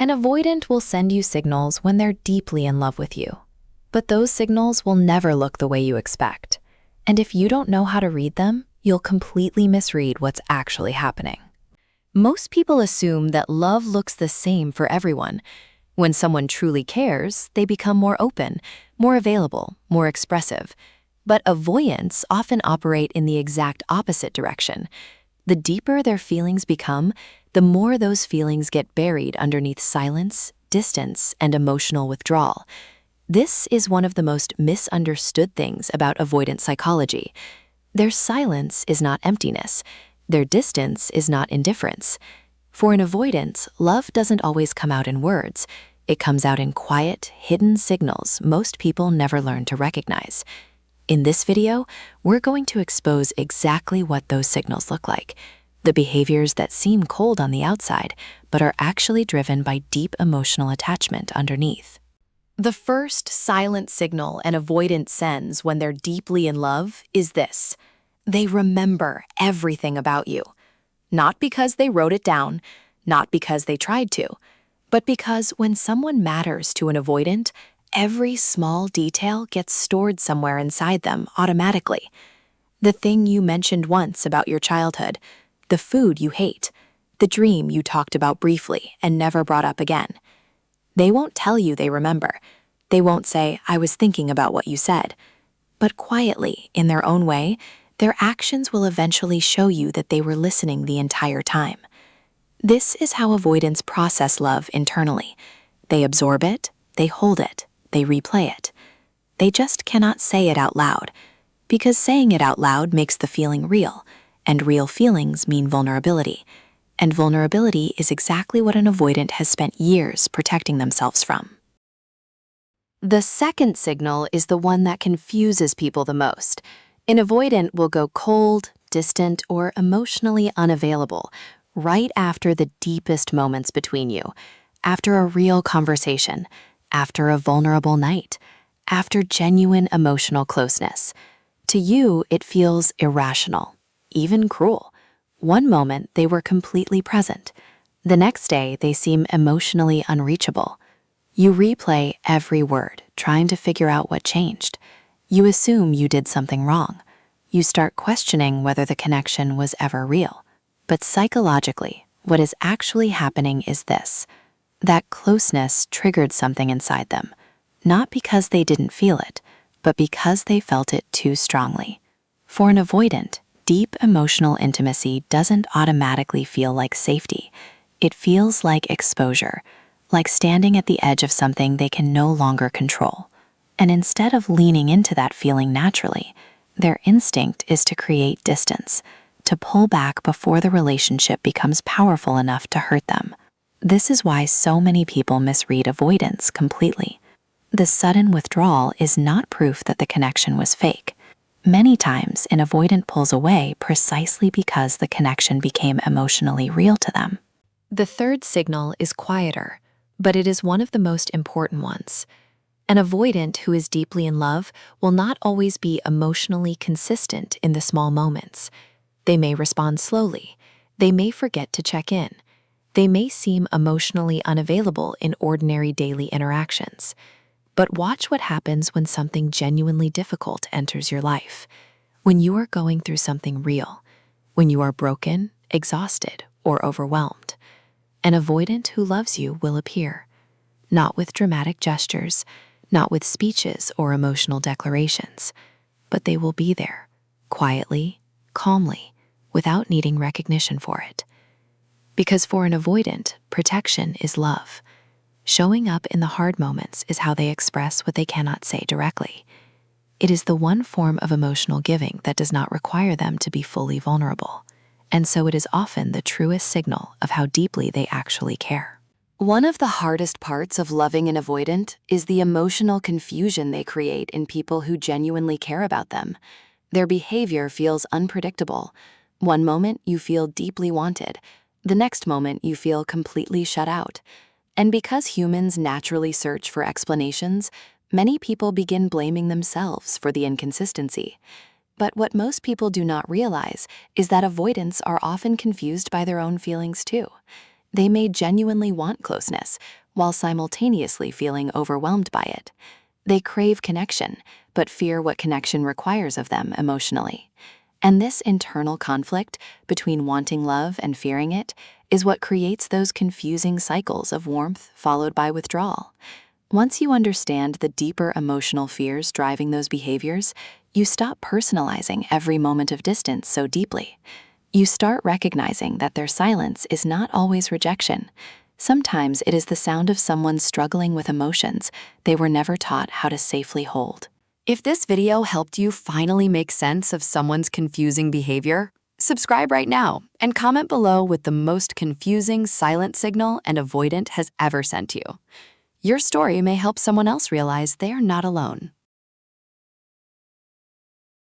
An avoidant will send you signals when they're deeply in love with you. But those signals will never look the way you expect. And if you don't know how to read them, you'll completely misread what's actually happening. Most people assume that love looks the same for everyone. When someone truly cares, they become more open, more available, more expressive. But avoidants often operate in the exact opposite direction. The deeper their feelings become, the more those feelings get buried underneath silence, distance, and emotional withdrawal. This is one of the most misunderstood things about avoidant psychology. Their silence is not emptiness. Their distance is not indifference. For an avoidant, love doesn't always come out in words. It comes out in quiet, hidden signals most people never learn to recognize. In this video, we're going to expose exactly what those signals look like, the behaviors that seem cold on the outside, but are actually driven by deep emotional attachment underneath. The first silent signal an avoidant sends when they're deeply in love is this. They remember everything about you. Not because they wrote it down, not because they tried to, but because when someone matters to an avoidant, every small detail gets stored somewhere inside them automatically. The thing you mentioned once about your childhood, the food you hate, the dream you talked about briefly and never brought up again. They won't tell you they remember. They won't say, "I was thinking about what you said." But quietly, in their own way, their actions will eventually show you that they were listening the entire time. This is how avoidants process love internally. They absorb it, they hold it, they replay it. They just cannot say it out loud, because saying it out loud makes the feeling real, and real feelings mean vulnerability. And vulnerability is exactly what an avoidant has spent years protecting themselves from. The second signal is the one that confuses people the most. An avoidant will go cold, distant, or emotionally unavailable right after the deepest moments between you, after a real conversation, after a vulnerable night, after genuine emotional closeness. To you, it feels irrational, even cruel. One moment, they were completely present. The next day, they seem emotionally unreachable. You replay every word, trying to figure out what changed. You assume you did something wrong. You start questioning whether the connection was ever real. But psychologically, what is actually happening is this. That closeness triggered something inside them, not because they didn't feel it, but because they felt it too strongly. For an avoidant, deep emotional intimacy doesn't automatically feel like safety. It feels like exposure, like standing at the edge of something they can no longer control. And instead of leaning into that feeling naturally, their instinct is to create distance, to pull back before the relationship becomes powerful enough to hurt them. This is why so many people misread avoidance completely. The sudden withdrawal is not proof that the connection was fake. Many times, an avoidant pulls away precisely because the connection became emotionally real to them. The third signal is quieter, but it is one of the most important ones. An avoidant who is deeply in love will not always be emotionally consistent in the small moments. They may respond slowly. They may forget to check in. They may seem emotionally unavailable in ordinary daily interactions. But watch what happens when something genuinely difficult enters your life. When you are going through something real. When you are broken, exhausted, or overwhelmed. An avoidant who loves you will appear. Not with dramatic gestures, not with speeches or emotional declarations, but they will be there, quietly, calmly, without needing recognition for it. Because for an avoidant, protection is love. Showing up in the hard moments is how they express what they cannot say directly. It is the one form of emotional giving that does not require them to be fully vulnerable, and so it is often the truest signal of how deeply they actually care. One of the hardest parts of loving an avoidant is the emotional confusion they create in people who genuinely care about them. Their behavior feels unpredictable. One moment you feel deeply wanted, the next moment you feel completely shut out. And because humans naturally search for explanations, many people begin blaming themselves for the inconsistency. But what most people do not realize is that avoidants are often confused by their own feelings too. They may genuinely want closeness while simultaneously feeling overwhelmed by it. They crave connection, but fear what connection requires of them emotionally. And this internal conflict between wanting love and fearing it is what creates those confusing cycles of warmth followed by withdrawal. Once you understand the deeper emotional fears driving those behaviors, you stop personalizing every moment of distance so deeply. You start recognizing that their silence is not always rejection. Sometimes it is the sound of someone struggling with emotions they were never taught how to safely hold. If this video helped you finally make sense of someone's confusing behavior, subscribe right now and comment below with the most confusing silent signal an avoidant has ever sent you. Your story may help someone else realize they are not alone.